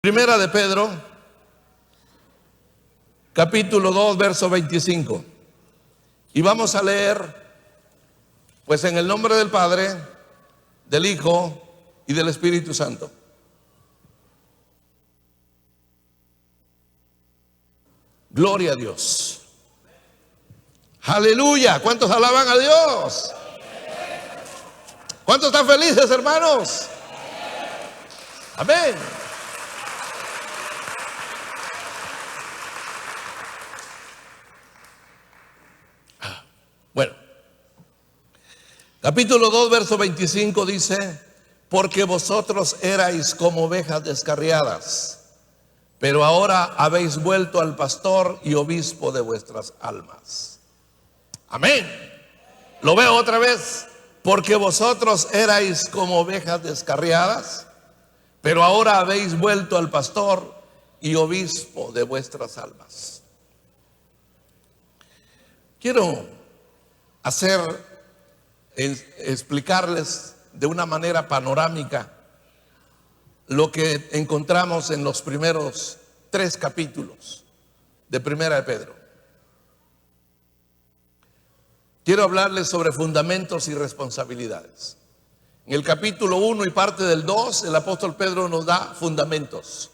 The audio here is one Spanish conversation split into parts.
Primera de Pedro, capítulo 2, verso 25. Y vamos a leer, pues en el nombre del Padre, del Hijo y del Espíritu Santo. Gloria a Dios. Aleluya. ¿Cuántos alaban a Dios? ¿Cuántos están felices, hermanos? Amén. Bueno, capítulo 2, verso 25 dice: porque vosotros erais como ovejas descarriadas, pero ahora habéis vuelto al pastor y obispo de vuestras almas. Amén. Lo veo otra vez. Porque vosotros erais como ovejas descarriadas, pero ahora habéis vuelto al pastor y obispo de vuestras almas. Quiero explicarles de una manera panorámica lo que encontramos en los primeros 3 capítulos de Primera de Pedro. Quiero hablarles sobre fundamentos y responsabilidades. En el capítulo 1 y parte del 2, el apóstol Pedro nos da fundamentos.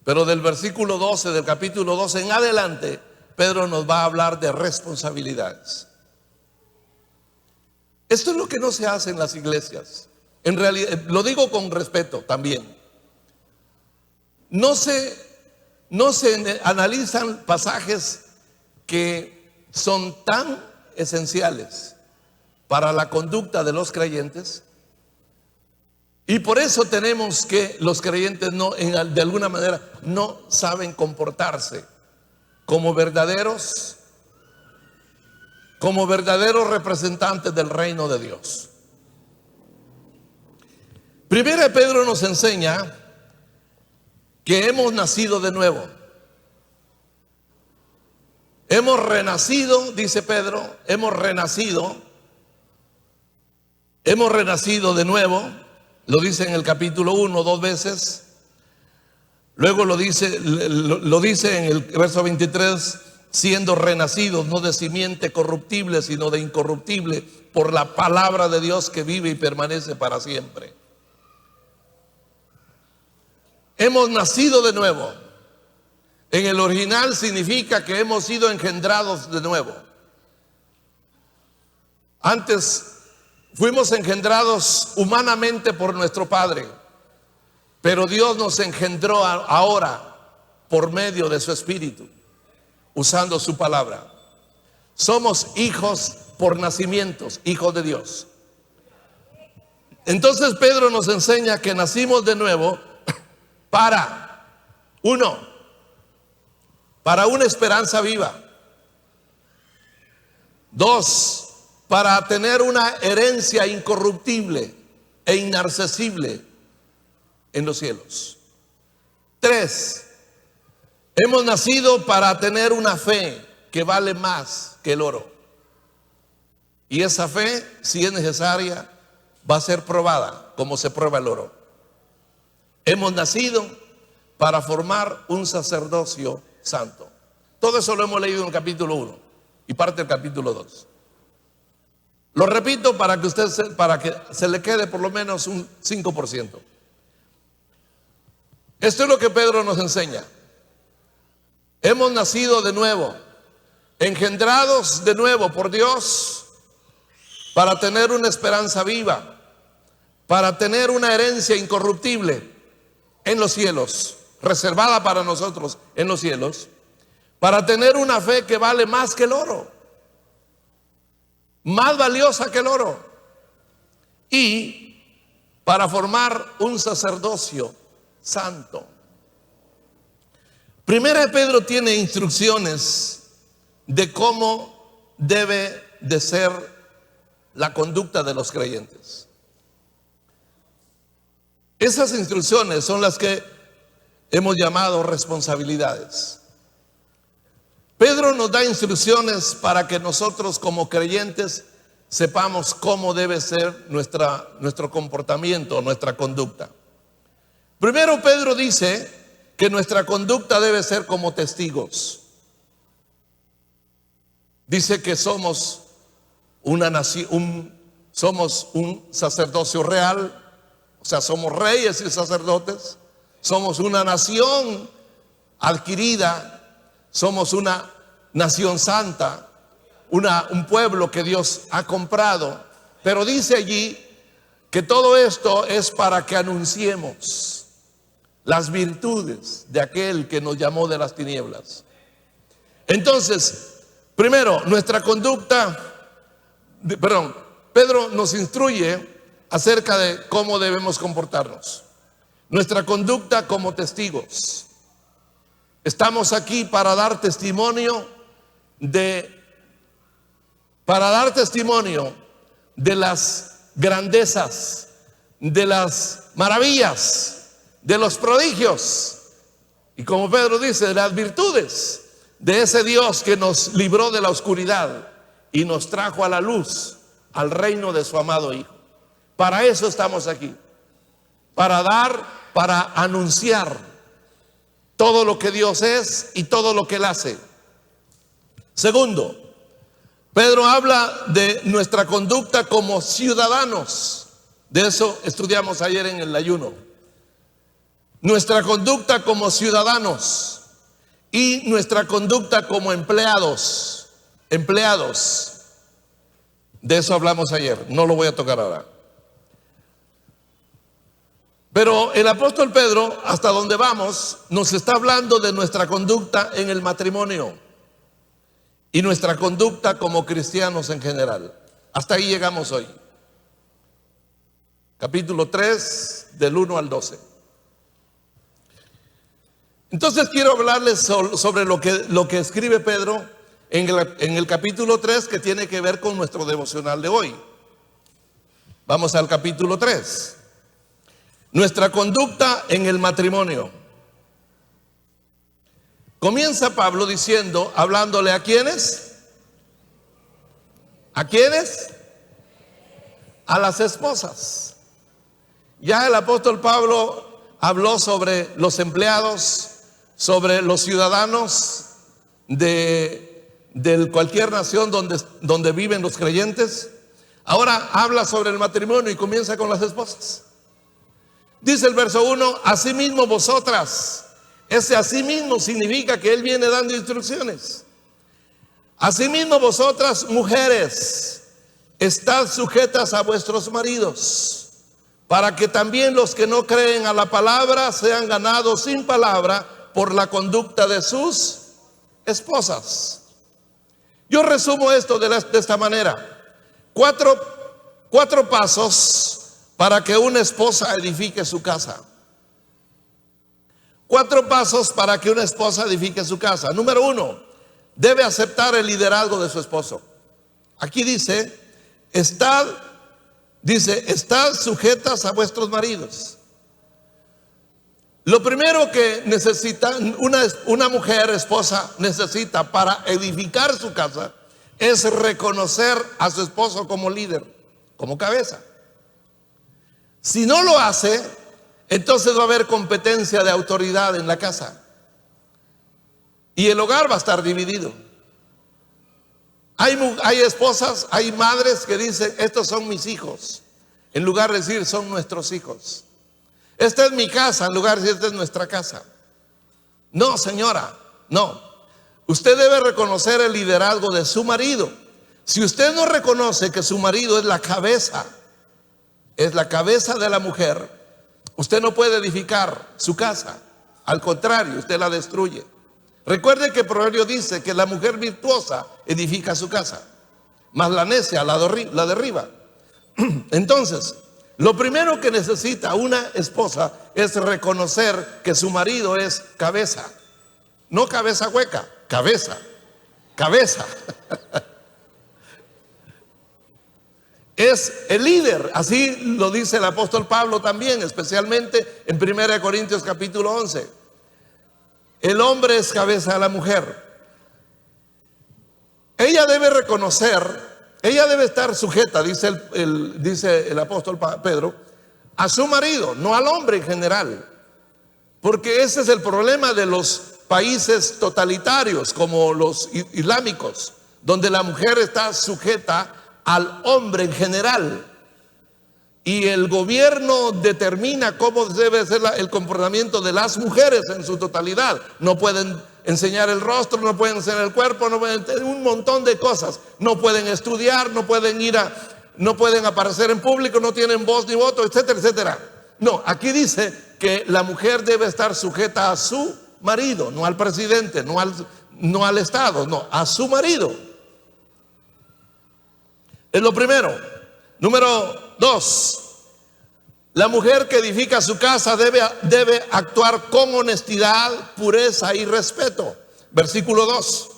Pero del versículo 12 del capítulo 12 en adelante, Pedro nos va a hablar de responsabilidades. Esto es lo que no se hace en las iglesias. En realidad, lo digo con respeto también. No se analizan pasajes que son tan esenciales para la conducta de los creyentes, y por eso tenemos que los creyentes de alguna manera no saben comportarse como verdaderos representantes del reino de Dios. Primera de Pedro nos enseña que hemos nacido de nuevo. Hemos renacido, dice Pedro, hemos renacido de nuevo. Lo dice en el capítulo 1 2 veces. Luego lo dice en el verso 23, siendo renacidos no de simiente corruptible, sino de incorruptible, por la palabra de Dios que vive y permanece para siempre. Hemos nacido de nuevo. En el original significa que hemos sido engendrados de nuevo. Antes fuimos engendrados humanamente por nuestro Padre, pero Dios nos engendró ahora por medio de su Espíritu, usando su palabra. Somos hijos por nacimientos, hijos de Dios. Entonces Pedro nos enseña que nacimos de nuevo para una esperanza viva. 2, para tener una herencia incorruptible e inmarcesible en los cielos. 3, hemos nacido para tener una fe que vale más que el oro. Y esa fe, si es necesaria, va a ser probada como se prueba el oro. Hemos nacido para formar un sacerdocio santo. Todo eso lo hemos leído en el capítulo 1 y parte del capítulo 2. Lo repito para que se le quede por lo menos un 5%. Esto es lo que Pedro nos enseña. Hemos nacido de nuevo, engendrados de nuevo por Dios para tener una esperanza viva, para tener una herencia incorruptible en los cielos, reservada para nosotros en los cielos, para tener una fe que vale más que el oro, más valiosa que el oro, y para formar un sacerdocio santo. Primera de Pedro tiene instrucciones de cómo debe de ser la conducta de los creyentes. Esas instrucciones son las que hemos llamado responsabilidades. Pedro nos da instrucciones para que nosotros como creyentes sepamos cómo debe ser nuestro comportamiento, nuestra conducta. Primero, Pedro dice que nuestra conducta debe ser como testigos. Dice que somos una nación, somos un sacerdocio real, o sea, somos reyes y sacerdotes, somos una nación adquirida, somos una nación santa, un pueblo que Dios ha comprado. Pero dice allí que todo esto es para que anunciemos las virtudes de aquel que nos llamó de las tinieblas. Entonces, primero, nuestra conducta, Pedro nos instruye acerca de cómo debemos comportarnos. Nuestra conducta como testigos. Estamos aquí para dar testimonio de las grandezas, de las maravillas, de los prodigios, y como Pedro dice, de las virtudes de ese Dios que nos libró de la oscuridad y nos trajo a la luz, al reino de su amado Hijo. Para eso estamos aquí, para anunciar todo lo que Dios es y todo lo que Él hace. Segundo, Pedro habla de nuestra conducta como ciudadanos. De eso estudiamos ayer en el ayuno. Nuestra conducta como ciudadanos y nuestra conducta como empleados. De eso hablamos ayer, no lo voy a tocar ahora. Pero el apóstol Pedro, hasta donde vamos, nos está hablando de nuestra conducta en el matrimonio y nuestra conducta como cristianos en general. Hasta ahí llegamos hoy. Capítulo 3, del 1 al 12. Entonces quiero hablarles sobre lo que escribe Pedro en el capítulo 3, que tiene que ver con nuestro devocional de hoy. Vamos al capítulo 3. Nuestra conducta en el matrimonio. Comienza Pablo diciendo, hablándole ¿a quiénes? ¿A quiénes? A las esposas. Ya el apóstol Pablo habló sobre los empleados, sobre los ciudadanos de cualquier nación donde viven los creyentes. Ahora habla sobre el matrimonio y comienza con las esposas. Dice el verso 1, asimismo vosotras. Ese asimismo significa que él viene dando instrucciones. Asimismo vosotras, mujeres, estad sujetas a vuestros maridos, para que también los que no creen a la palabra sean ganados sin palabra por la conducta de sus esposas. Yo resumo esto de esta manera. Cuatro pasos para que una esposa edifique su casa. 4 pasos para que una esposa edifique su casa. Número 1, debe aceptar el liderazgo de su esposo. Aquí dice, estad sujetas a vuestros maridos. Lo primero que necesita una mujer esposa necesita para edificar su casa es reconocer a su esposo como líder, como cabeza. Si no lo hace, entonces va a haber competencia de autoridad en la casa y el hogar va a estar dividido. Hay esposas, hay madres que dicen, estos son mis hijos, en lugar de decir, son nuestros hijos. Esta es mi casa, en lugar de decir, esta es nuestra casa. No, señora, no. Usted debe reconocer el liderazgo de su marido. Si usted no reconoce que su marido es la cabeza de la mujer, usted no puede edificar su casa. Al contrario, usted la destruye. Recuerde que el proverbio dice que la mujer virtuosa edifica su casa, mas la necia la derriba. Entonces, lo primero que necesita una esposa es reconocer que su marido es cabeza. No cabeza hueca, cabeza. Es el líder, así lo dice el apóstol Pablo también, especialmente en 1 Corintios capítulo 11. El hombre es cabeza de la mujer. Ella debe reconocer, ella debe estar sujeta, dice el apóstol Pedro, a su marido, no al hombre en general. Porque ese es el problema de los países totalitarios como los islámicos, donde la mujer está sujeta al hombre en general. Y el gobierno determina cómo debe ser el comportamiento de las mujeres en su totalidad. No pueden enseñar el rostro, no pueden enseñar el cuerpo, no pueden un montón de cosas. No pueden estudiar, no pueden aparecer en público, no tienen voz ni voto, etcétera, etcétera. No, aquí dice que la mujer debe estar sujeta a su marido, no al presidente, no al Estado, no, a su marido. Es lo primero. Número 2, la mujer que edifica su casa debe actuar con honestidad, pureza y respeto. Versículo 2.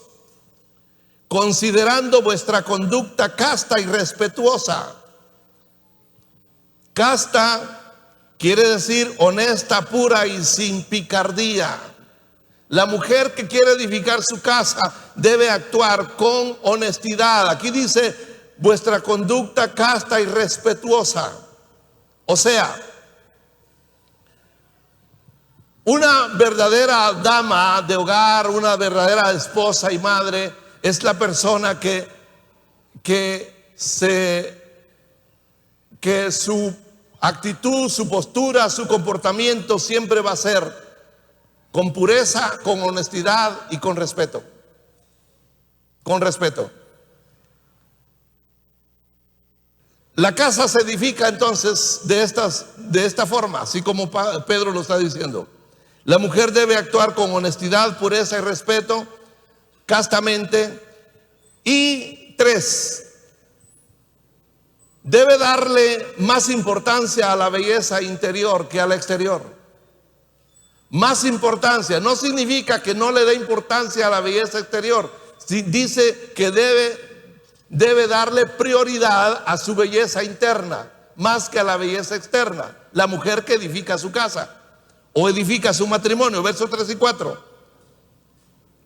Considerando vuestra conducta casta y respetuosa. Casta quiere decir honesta, pura y sin picardía. La mujer que quiere edificar su casa debe actuar con honestidad. Aquí dice vuestra conducta casta y respetuosa. O sea, una verdadera dama de hogar, una verdadera esposa y madre, es la persona que su actitud, su postura, su comportamiento siempre va a ser con pureza, con honestidad y con respeto. Con respeto. La casa se edifica entonces de esta forma, así como Pedro lo está diciendo. La mujer debe actuar con honestidad, pureza y respeto, castamente. Y 3, debe darle más importancia a la belleza interior que a la exterior. Más importancia no significa que no le dé importancia a la belleza exterior. Dice que debe darle prioridad a su belleza interna más que a la belleza externa. La mujer que edifica su casa o edifica su matrimonio, versos 3 y 4.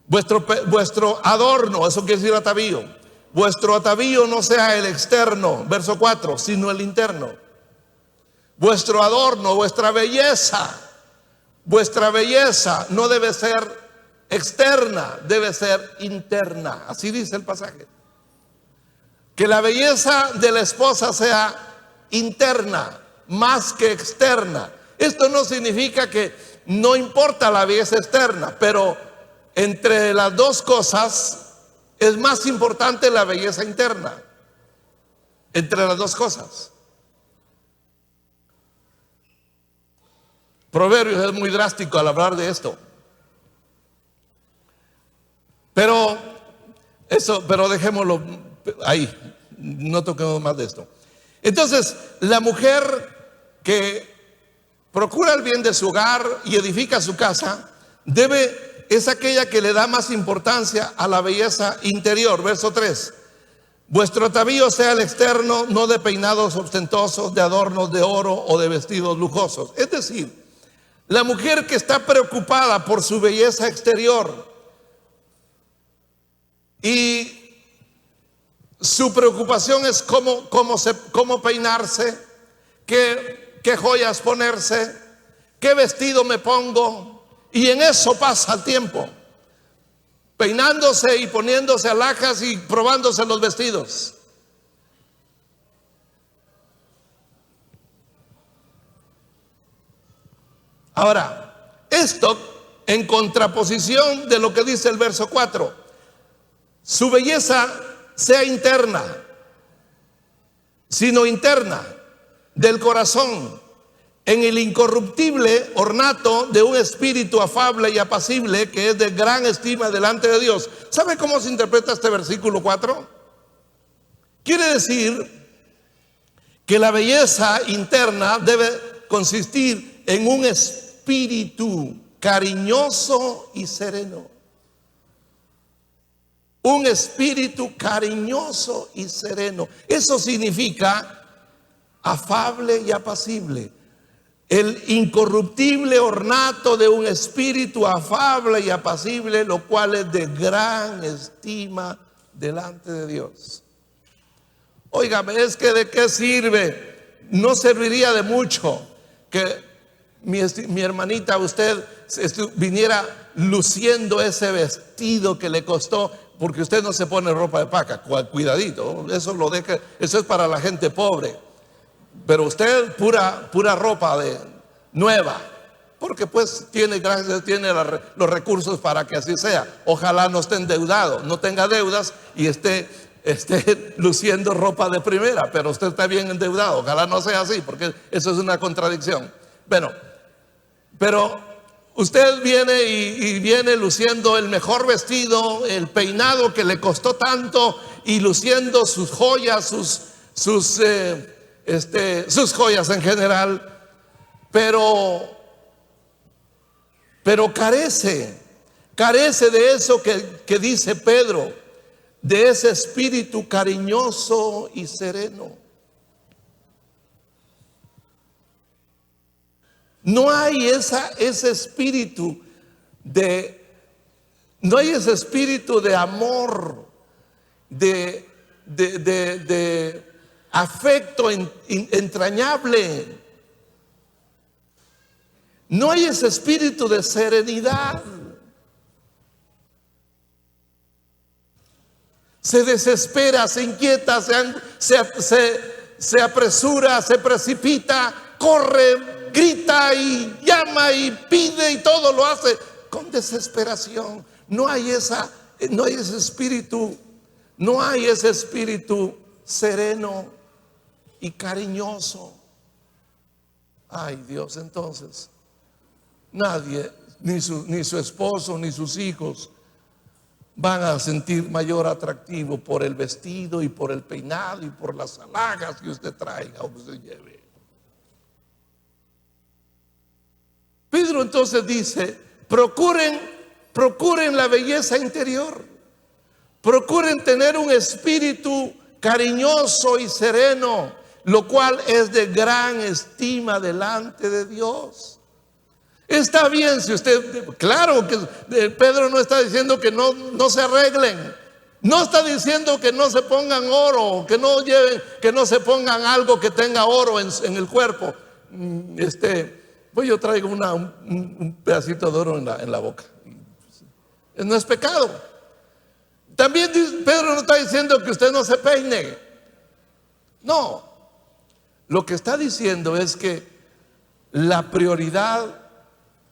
Vuestro adorno, eso quiere decir atavío. Vuestro atavío no sea el externo, verso 4, sino el interno. Vuestro adorno, vuestra belleza no debe ser externa, debe ser interna. Así dice el pasaje. Que la belleza de la esposa sea interna más que externa. Esto no significa que no importa la belleza externa, pero entre las dos cosas es más importante la belleza interna. Entre las dos cosas. Proverbios es muy drástico al hablar de esto. Pero dejémoslo ahí, no toquemos más de esto. Entonces, la mujer que procura el bien de su hogar y edifica su casa, es aquella que le da más importancia a la belleza interior. Verso 3. Vuestro atavío sea el externo, no de peinados ostentosos, de adornos de oro o de vestidos lujosos. Es decir, la mujer que está preocupada por su belleza exterior y su preocupación es cómo peinarse, qué joyas ponerse, qué vestido me pongo, y en eso pasa el tiempo, peinándose y poniéndose alhajas y probándose los vestidos. Ahora, esto en contraposición de lo que dice el verso 4. Su belleza sea interna, sino interna, del corazón, en el incorruptible ornato de un espíritu afable y apacible, que es de gran estima delante de Dios. ¿Sabe cómo se interpreta este versículo 4? Quiere decir que la belleza interna debe consistir en un espíritu cariñoso y sereno. Un espíritu cariñoso y sereno. Eso significa afable y apacible. El incorruptible ornato de un espíritu afable y apacible, lo cual es de gran estima delante de Dios. Óigame, es que ¿de qué sirve? No serviría de mucho que mi hermanita, usted viniera luciendo ese vestido que le costó, porque usted no se pone ropa de paca, cuidadito, eso lo deja, eso es para la gente pobre. Pero usted pura ropa nueva, porque pues tiene, gracias, tiene los recursos para que así sea. Ojalá no esté endeudado, no tenga deudas y esté luciendo ropa de primera, pero usted está bien endeudado. Ojalá no sea así, porque eso es una contradicción. Bueno, pero usted viene y viene luciendo el mejor vestido, el peinado que le costó tanto, y luciendo sus joyas, sus joyas en general, pero carece de eso que dice Pedro, de ese espíritu cariñoso y sereno. No hay ese espíritu no hay ese espíritu de amor, de afecto entrañable. No hay ese espíritu de serenidad. Se desespera, se inquieta, se apresura, se precipita, corre, grita y llama y pide y todo lo hace con desesperación. No hay ese espíritu, no hay ese espíritu sereno y cariñoso. Ay, Dios, entonces nadie, ni su esposo, ni sus hijos van a sentir mayor atractivo por el vestido y por el peinado y por las alhajas que usted traiga o que usted lleve. Pedro entonces dice: procuren la belleza interior, procuren tener un espíritu cariñoso y sereno, lo cual es de gran estima delante de Dios. Está bien si usted, claro que Pedro no está diciendo que no se arreglen, no está diciendo que no se pongan oro, que no se pongan algo que tenga oro en el cuerpo. Pues yo traigo un pedacito de oro en la boca. No es pecado. También Pedro no está diciendo que usted no se peine. No. Lo que está diciendo es que la prioridad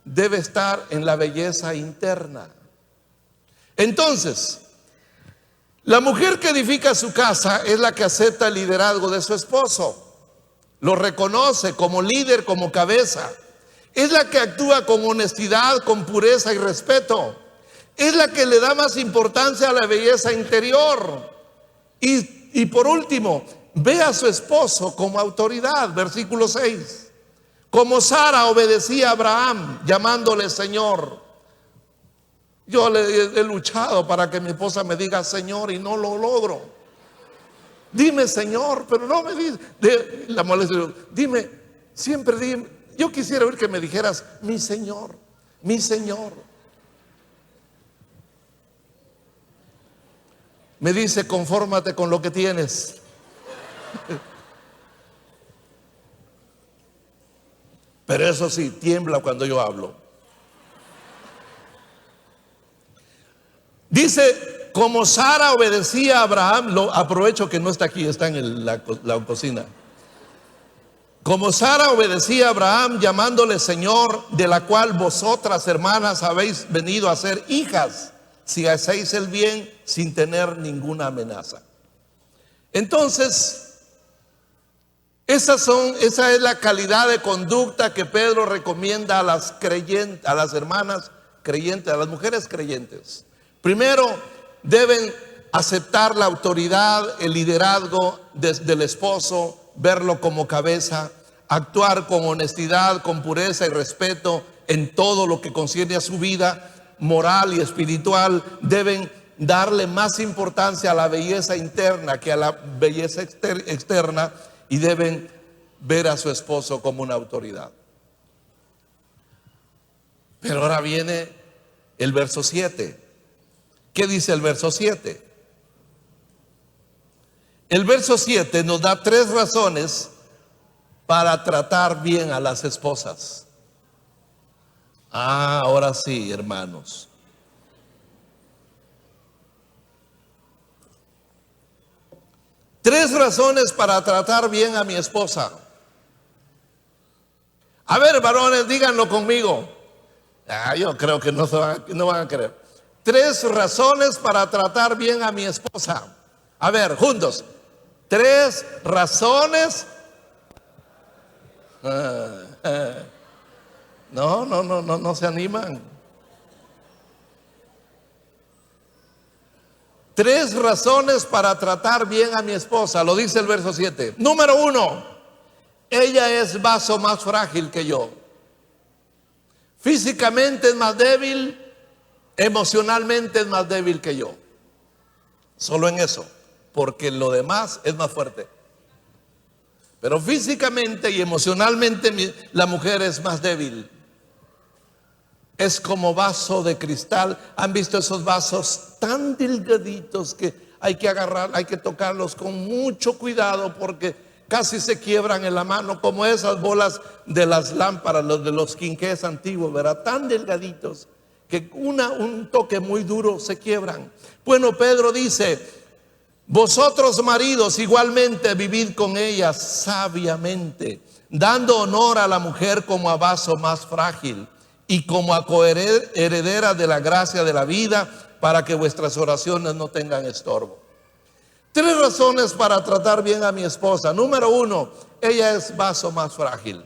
debe estar en la belleza interna. Entonces, la mujer que edifica su casa es la que acepta el liderazgo de su esposo, lo reconoce como líder, como cabeza. Es la que actúa con honestidad, con pureza y respeto. Es la que le da más importancia a la belleza interior. Y por último, ve a su esposo como autoridad. Versículo 6. Como Sara obedecía a Abraham, llamándole Señor. Yo he luchado para que mi esposa me diga Señor y no lo logro. Dime Señor, pero no me dice. La molestia, dime, siempre dime. Yo quisiera oír que me dijeras mi Señor, mi Señor. Me dice: confórmate con lo que tienes. Pero eso sí, tiembla cuando yo hablo. Dice: como Sara obedecía a Abraham. Aprovecho que no está aquí, está en la cocina. Como Sara obedecía a Abraham, llamándole Señor, de la cual vosotras, hermanas, habéis venido a ser hijas, si hacéis el bien sin tener ninguna amenaza. Entonces, esa es la calidad de conducta que Pedro recomienda a las creyentes, a las hermanas creyentes, a las mujeres creyentes. Primero, deben aceptar la autoridad, el liderazgo del esposo, verlo como cabeza, actuar con honestidad, con pureza y respeto en todo lo que concierne a su vida moral y espiritual. Deben darle más importancia a la belleza interna que a la belleza externa, y deben ver a su esposo como una autoridad. Pero ahora viene el verso 7. ¿Qué dice el verso 7? El verso 7 nos da 3 razones para tratar bien a las esposas. Ah, ahora sí, hermanos. Tres razones para tratar bien a mi esposa. A ver, varones, díganlo conmigo. Yo creo que no van a querer. Tres razones para tratar bien a mi esposa. A ver, juntos. Tres razones. No se animan. Tres razones para tratar bien a mi esposa. Lo dice el verso 7. Número 1. Ella es vaso más frágil que yo. Físicamente es más débil, emocionalmente es más débil que yo. Solo en eso, porque lo demás es más fuerte. Pero físicamente y emocionalmente la mujer es más débil. Es como vaso de cristal. ¿Han visto esos vasos tan delgaditos que hay que agarrar, hay que tocarlos con mucho cuidado porque casi se quiebran en la mano, como esas bolas de las lámparas, los de los quinqués antiguos, ¿verdad? Tan delgaditos que un toque muy duro se quiebran. Bueno, Pedro dice: vosotros maridos igualmente vivid con ella sabiamente, dando honor a la mujer como a vaso más frágil y como a coheredera de la gracia de la vida, para que vuestras oraciones no tengan estorbo. Tres razones para tratar bien a mi esposa. Número 1, ella es vaso más frágil.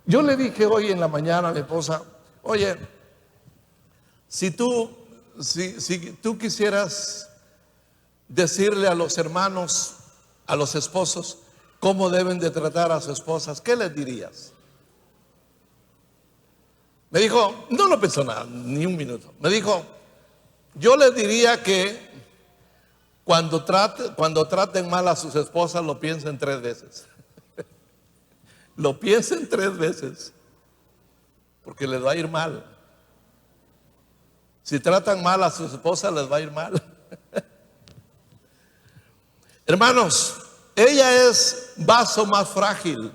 Yo le dije hoy en la mañana a mi esposa: oye, si tú quisieras decirle a los hermanos, a los esposos, cómo deben de tratar a sus esposas, ¿qué les dirías? Me dijo, no lo pensó nada, ni un minuto. Me dijo: yo les diría que cuando traten mal a sus esposas, lo piensen 3 veces. Lo piensen 3 veces, porque les va a ir mal. Si tratan mal a sus esposas, les va a ir mal. Hermanos, ella es vaso más frágil.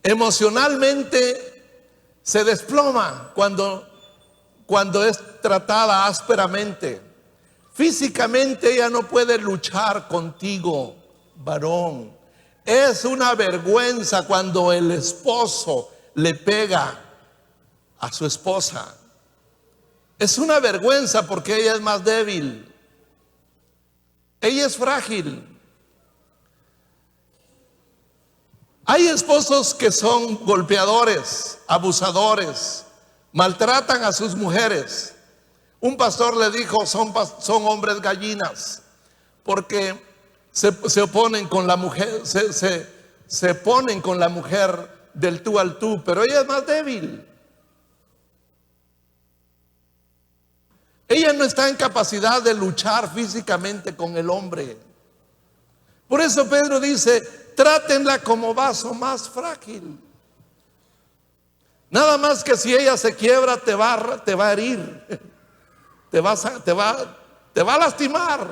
Emocionalmente se desploma cuando es tratada ásperamente. Físicamente ella no puede luchar contigo, varón. Es una vergüenza cuando el esposo le pega a su esposa. Es una vergüenza porque ella es más débil. Ella es frágil. Hay esposos que son golpeadores, abusadores, maltratan a sus mujeres. Un pastor le dijo: son hombres gallinas, porque se oponen con la mujer, se ponen con la mujer del tú al tú, pero ella es más débil. Ella no está en capacidad de luchar físicamente con el hombre. Por eso Pedro dice: trátenla como vaso más frágil. Nada más que si ella se quiebra, te va a herir, te va a lastimar,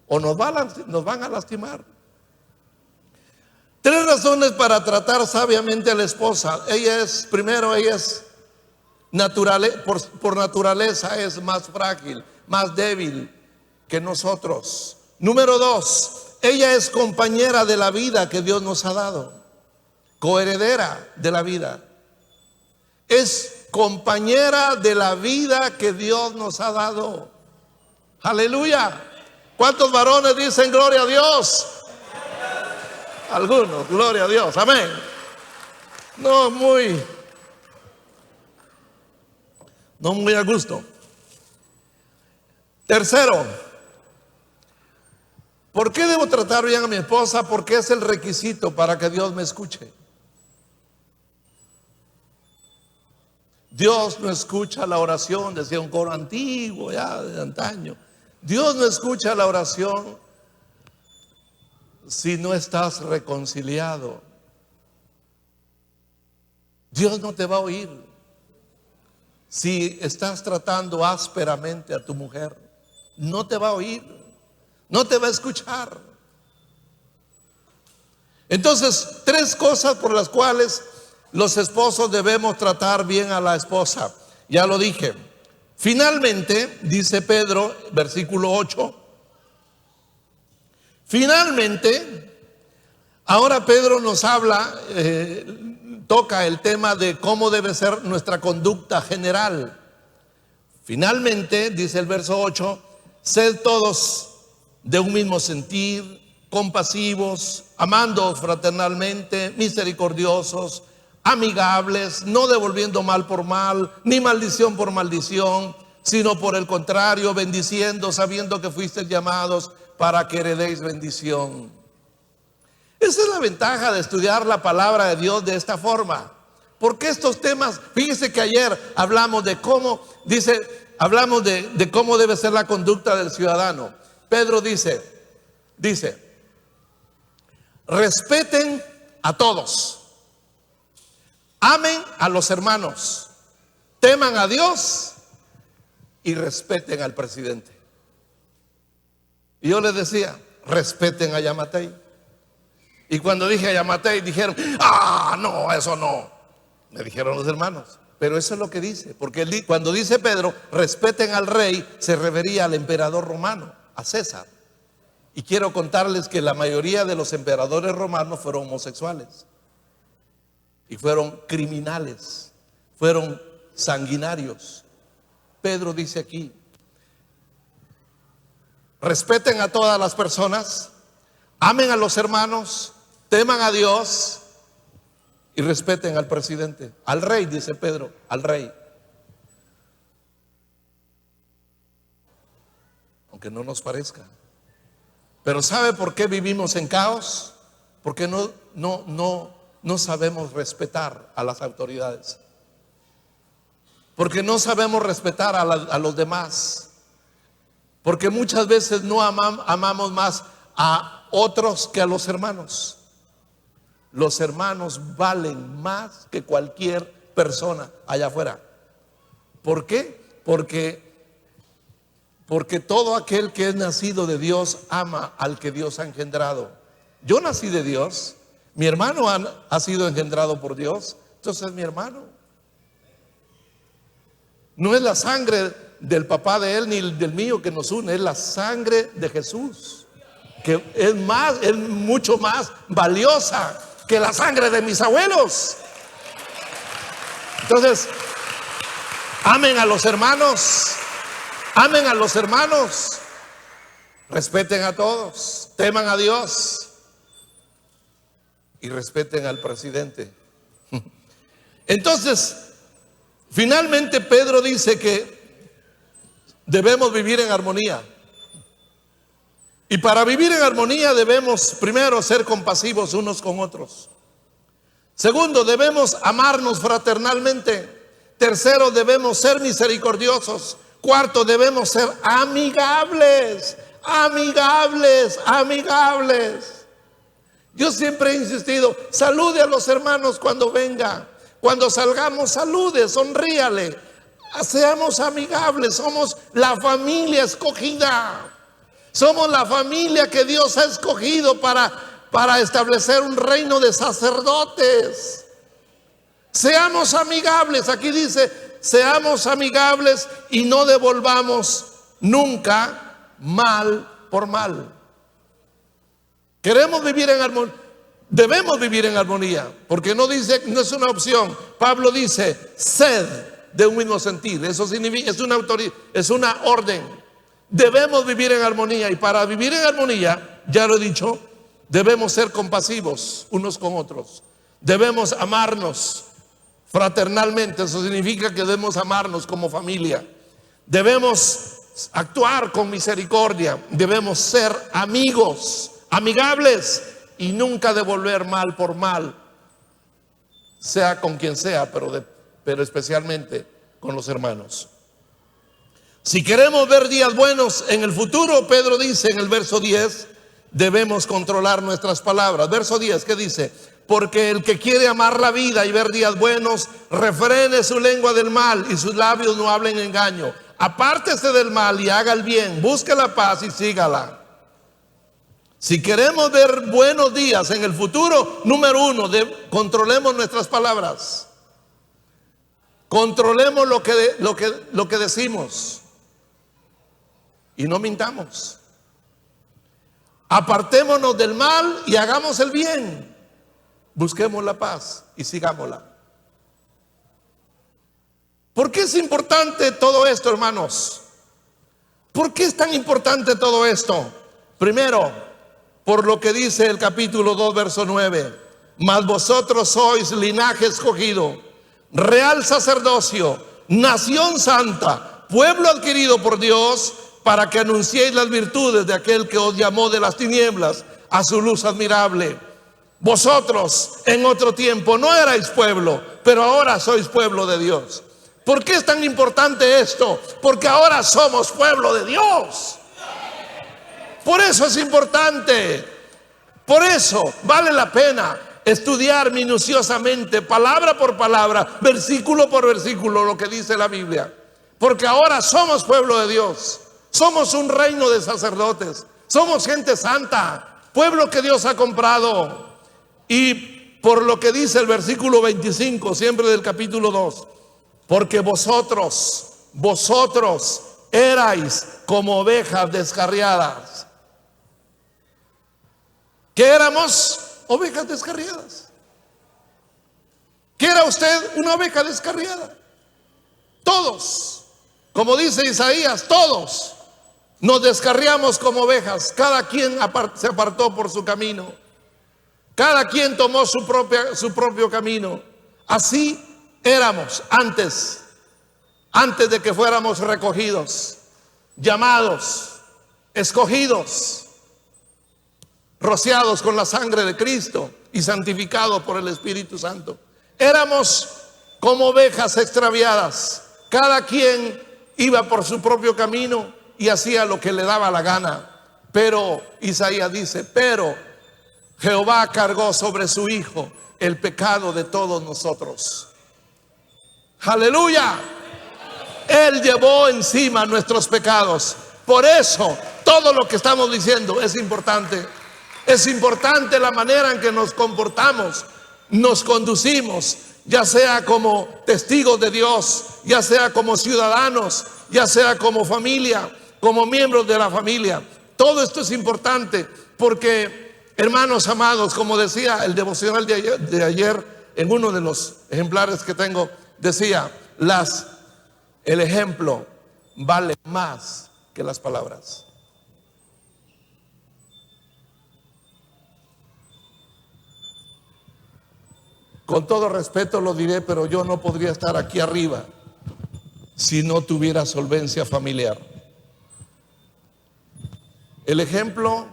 o nos van a lastimar. 3 razones para tratar sabiamente a la esposa. Primero, ella es por naturaleza es más frágil, más débil que nosotros. Número 2, ella es compañera de la vida que Dios nos ha dado, coheredera de la vida. Es compañera de la vida que Dios nos ha dado. Aleluya. ¿Cuántos varones dicen gloria a Dios? Algunos, gloria a Dios, amén. No muy a gusto. Tercero, ¿por qué debo tratar bien a mi esposa? Porque es el requisito para que Dios me escuche. Dios no escucha la oración, decía un coro antiguo ya de antaño. Dios no escucha la oración si no estás reconciliado. Dios no te va a oír si estás tratando ásperamente a tu mujer. No te va a oír, no te va a escuchar. Entonces, 3 cosas por las cuales los esposos debemos tratar bien a la esposa. Ya lo dije. Finalmente, dice Pedro, versículo 8. Finalmente, ahora Pedro nos habla, toca el tema de cómo debe ser nuestra conducta general. Finalmente, dice el verso 8, sed todos de un mismo sentir, compasivos, amándoos fraternalmente, misericordiosos, amigables, no devolviendo mal por mal, ni maldición por maldición, sino por el contrario, bendiciendo, sabiendo que fuisteis llamados para que heredéis bendición. Esa es la ventaja de estudiar la palabra de Dios de esta forma. Porque estos temas, fíjese que ayer hablamos de cómo, hablamos de cómo debe ser la conducta del ciudadano. Pedro dice, respeten a todos, amen a los hermanos, teman a Dios y respeten al presidente. Y yo les decía, respeten a Yamatei. Y cuando dije a Yamatei dijeron, no, eso no. Me dijeron los hermanos, pero eso es lo que dice. Porque cuando dice Pedro, respeten al rey, se refería al emperador romano, a César. Y quiero contarles que la mayoría de los emperadores romanos fueron homosexuales. Y fueron criminales, fueron sanguinarios. Pedro dice aquí, respeten a todas las personas, amen a los hermanos, teman a Dios y respeten al presidente, al rey, dice Pedro, al rey. Aunque no nos parezca. Pero ¿sabe por qué vivimos en caos? Porque no sabemos respetar a las autoridades. Porque no sabemos respetar a los demás. Porque muchas veces no amamos más a otros que a los hermanos. Los hermanos valen más que cualquier persona allá afuera. ¿Por qué? Porque todo aquel que es nacido de Dios ama al que Dios ha engendrado. Yo nací de Dios, mi hermano ha sido engendrado por Dios, entonces es mi hermano. No es la sangre del papá de él ni del mío que nos une, es la sangre de Jesús, que es mucho más valiosa que la sangre de mis abuelos. Entonces, amen a los hermanos, respeten a todos, teman a Dios y respeten al presidente. Entonces, finalmente Pedro dice que debemos vivir en armonía. Y para vivir en armonía debemos primero ser compasivos unos con otros. Segundo, debemos amarnos fraternalmente. Tercero, debemos ser misericordiosos. Cuarto, debemos ser amigables. Yo siempre he insistido, salude a los hermanos cuando venga. Cuando salgamos, salude, sonríale. Seamos amigables, somos la familia escogida. Somos la familia que Dios ha escogido para establecer un reino de sacerdotes. Seamos amigables, aquí dice, seamos amigables y no devolvamos nunca mal por mal. Queremos vivir en armonía, debemos vivir en armonía, porque no es una opción. Pablo dice, sed de un mismo sentir. Eso significa, es una orden. Debemos vivir en armonía, y para vivir en armonía, ya lo he dicho, debemos ser compasivos unos con otros. Debemos amarnos fraternalmente. Eso significa que debemos amarnos como familia. Debemos actuar con misericordia. Debemos ser amigos, amigables, y nunca devolver mal por mal, sea con quien sea, pero especialmente con los hermanos. Si queremos ver días buenos en el futuro, Pedro dice en el verso 10, debemos controlar nuestras palabras. Verso 10, ¿qué dice? Porque el que quiere amar la vida y ver días buenos, refrene su lengua del mal y sus labios no hablen engaño. Apártese del mal y haga el bien, busque la paz y sígala. Si queremos ver buenos días en el futuro, número uno, controlemos nuestras palabras. Controlemos lo que decimos. Y no mintamos. Apartémonos del mal y hagamos el bien. Busquemos la paz y sigámosla. ¿Por qué es importante todo esto, hermanos? ¿Por qué es tan importante todo esto? Primero, por lo que dice el capítulo 2, verso 9. Mas vosotros sois linaje escogido, real sacerdocio, nación santa, pueblo adquirido por Dios, para que anunciéis las virtudes de aquel que os llamó de las tinieblas a su luz admirable. Vosotros en otro tiempo no erais pueblo, pero ahora sois pueblo de Dios. ¿Por qué es tan importante esto? Porque ahora somos pueblo de Dios. Por eso es importante. Por eso vale la pena estudiar minuciosamente, palabra por palabra, versículo por versículo, lo que dice la Biblia. Porque ahora somos pueblo de Dios. Somos un reino de sacerdotes. Somos gente santa, pueblo que Dios ha comprado. Y por lo que dice el versículo 25, siempre del capítulo 2. Porque vosotros erais como ovejas descarriadas. ¿Qué éramos? Ovejas descarriadas. ¿Qué era usted? Una oveja descarriada. Todos, como dice Isaías, todos nos descarriamos como ovejas. Cada quien se apartó por su camino. Cada quien tomó su propio camino. Así éramos antes de que fuéramos recogidos, llamados, escogidos, rociados con la sangre de Cristo y santificados por el Espíritu Santo. Éramos como ovejas extraviadas. Cada quien iba por su propio camino y hacía lo que le daba la gana. Pero Isaías dice, pero Jehová cargó sobre su Hijo el pecado de todos nosotros. Aleluya. Él llevó encima nuestros pecados. Por eso todo lo que estamos diciendo es importante. Es importante la manera en que nos comportamos, nos conducimos, ya sea como testigos de Dios, ya sea como ciudadanos, ya sea como familia, como miembros de la familia. Todo esto es importante porque, hermanos amados, como decía el devocional de ayer en uno de los ejemplares que tengo, decía, el ejemplo vale más que las palabras. Con todo respeto lo diré, pero yo no podría estar aquí arriba si no tuviera solvencia familiar. El ejemplo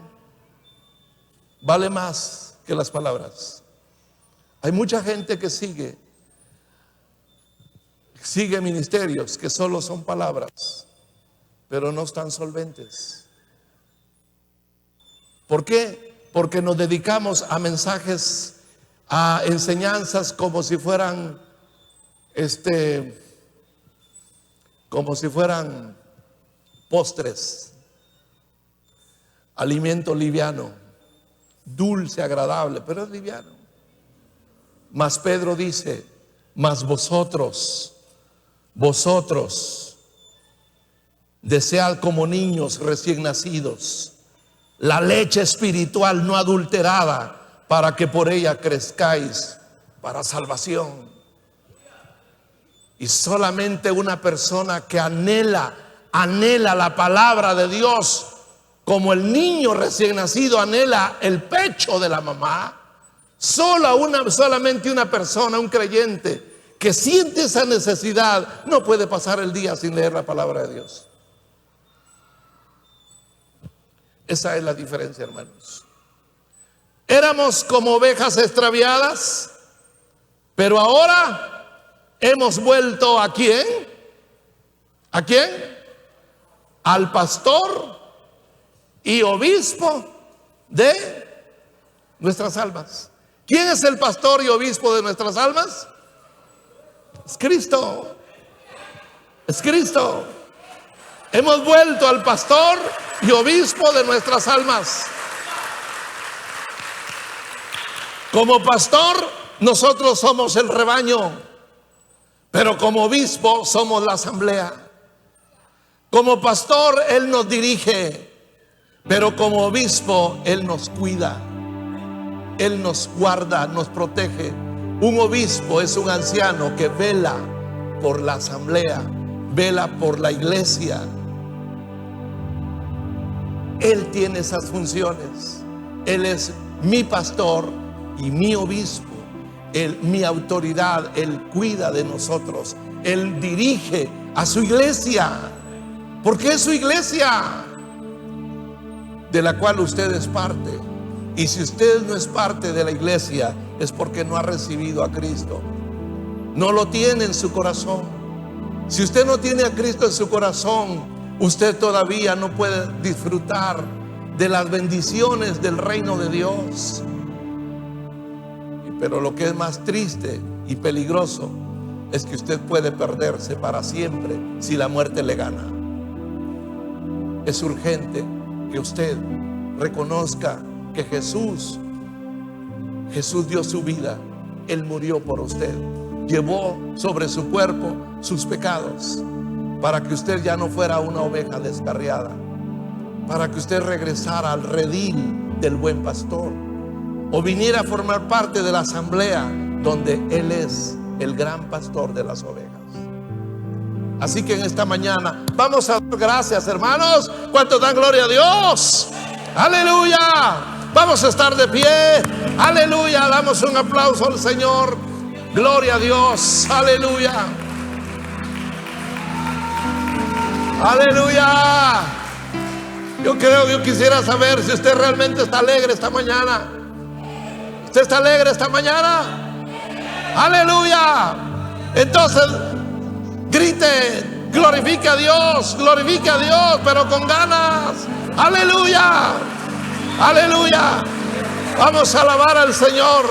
vale más que las palabras. Hay mucha gente que sigue ministerios que solo son palabras, pero no están solventes. ¿Por qué? Porque nos dedicamos a mensajes, a enseñanzas como si fueran postres, alimento liviano, dulce, agradable, pero es liviano. Mas Pedro dice, mas vosotros desead como niños recién nacidos la leche espiritual no adulterada, para que por ella crezcáis para salvación. Y solamente una persona que anhela la palabra de Dios, como el niño recién nacido anhela el pecho de la mamá, solamente una persona, un creyente que siente esa necesidad, no puede pasar el día sin leer la palabra de Dios. Esa es la diferencia, hermanos. Éramos como ovejas extraviadas, pero ahora hemos vuelto ¿a quién? ¿A quién? Al pastor y obispo de nuestras almas. ¿Quién es el pastor y obispo de nuestras almas? Es Cristo. Es Cristo. Hemos vuelto al pastor y obispo de nuestras almas. Como pastor, nosotros somos el rebaño, pero como obispo somos la asamblea. Como pastor, Él nos dirige, pero como obispo, Él nos cuida, Él nos guarda, nos protege. Un obispo es un anciano que vela por la asamblea, vela por la iglesia. Él tiene esas funciones. Él es mi pastor y mi obispo. Él, mi autoridad. Él cuida de nosotros. Él dirige a su iglesia, porque es su iglesia, de la cual usted es parte. Y si usted no es parte de la iglesia, es porque no ha recibido a Cristo. No lo tiene en su corazón. Si usted no tiene a Cristo en su corazón, usted todavía no puede disfrutar de las bendiciones del reino de Dios. Pero lo que es más triste y peligroso es que usted puede perderse para siempre si la muerte le gana. Es urgente que usted reconozca que Jesús dio su vida. Él murió por usted, llevó sobre su cuerpo sus pecados, para que usted ya no fuera una oveja descarriada, para que usted regresara al redil del buen pastor, o viniera a formar parte de la asamblea donde Él es el gran pastor de las ovejas. Así que en esta mañana vamos a dar gracias, hermanos. ¿Cuántos dan gloria a Dios? Aleluya. Vamos a estar de pie. Aleluya. Damos un aplauso al Señor. Gloria a Dios. Aleluya. Aleluya. Yo quisiera saber si usted realmente está alegre esta mañana. ¿Usted está alegre esta mañana? Aleluya. Entonces grite, glorifique a Dios, pero con ganas. Aleluya. Aleluya. Vamos a alabar al Señor.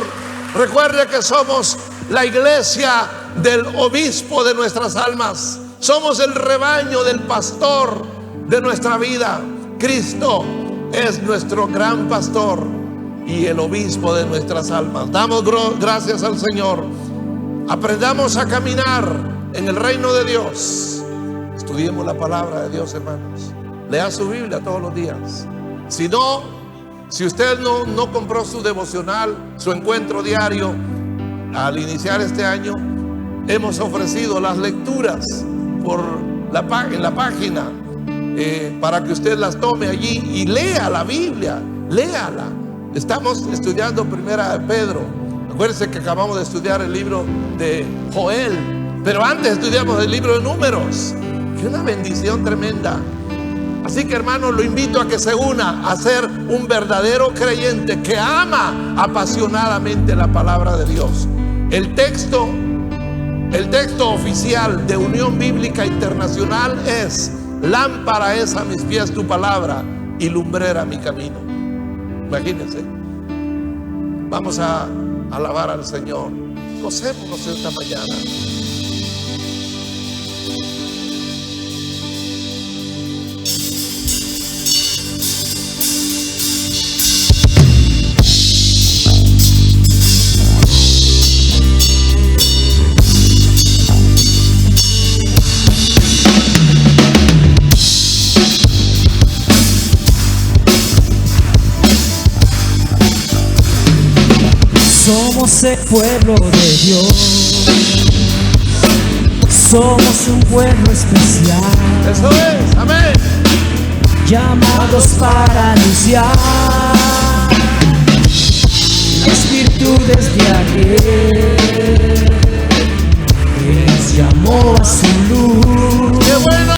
Recuerde que somos la iglesia del obispo de nuestras almas. Somos el rebaño del pastor de nuestra vida. Cristo es nuestro gran pastor y el obispo de nuestras almas. Damos gracias al Señor. Aprendamos a caminar en el reino de Dios. Estudiemos la palabra de Dios, hermanos. Lea su Biblia todos los días. Si usted no compró su devocional, su encuentro diario, al iniciar este año, hemos ofrecido las lecturas en la página para que usted las tome allí y lea la Biblia. Léala. Estamos estudiando Primera de Pedro. Acuérdense que acabamos de estudiar el libro de Joel, pero antes estudiamos el libro de Números. ¡Qué una bendición tremenda! Así que, hermano, lo invito a que se una a ser un verdadero creyente que ama apasionadamente la palabra de Dios. El texto oficial de Unión Bíblica Internacional es: lámpara es a mis pies tu palabra y lumbrera mi camino. Imagínense. Vamos a alabar al Señor. Gocémonos esta mañana. Somos el pueblo de Dios. Somos un pueblo especial. Eso es, amén. Llamados para anunciar las virtudes de aquel